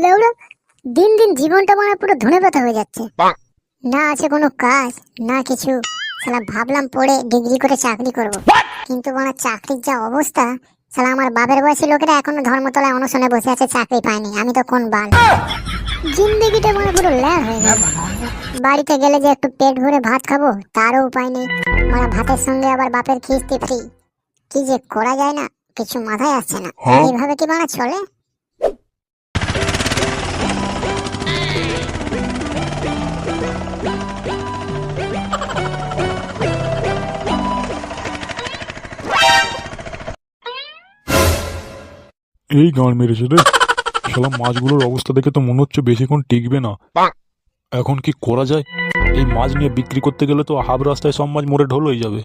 লেউড়া, দিন দিন জীবনটা মানে পুরো ধনে পাতা হয়ে যাচ্ছে। না আছে কোনো কাজ, না কিছু। শালা ভাবলাম পড়ে ডিগ্রি করে চাকরি করব, কিন্তু মানে চাকরির যা অবস্থা। শালা আমার বাপের বয়সী লোকেরা এখনো ধর্মতলায় অনশনে বসে আছে, চাকরি পায়নি। আমি তো কোন বাল। জিন্দেগিটা মানে পুরো ল্যার হয়ে গেল। বাড়িতে গেলে যে একটু পেট ভরে ভাত খাবো তারও উপায় নেই। মানে ভাতের সঙ্গে আবার বাপের খিস্তি ফ্রি। কি যে করা যায় না, কিছু মাথায় আসছে না। এইভাবে কি মানে চলে? এই গান মেরেছে রে। শালা মাছগুলোর অবস্থা দেখে তো মনে হচ্ছে বেশিক্ষণ টিকবে না। এখন কি করা যায়? এই মাছ নিয়ে বিক্রি করতে গেলে তো হাফ রাস্তায় সব মাছ মরে ঢোল হয়ে যাবে।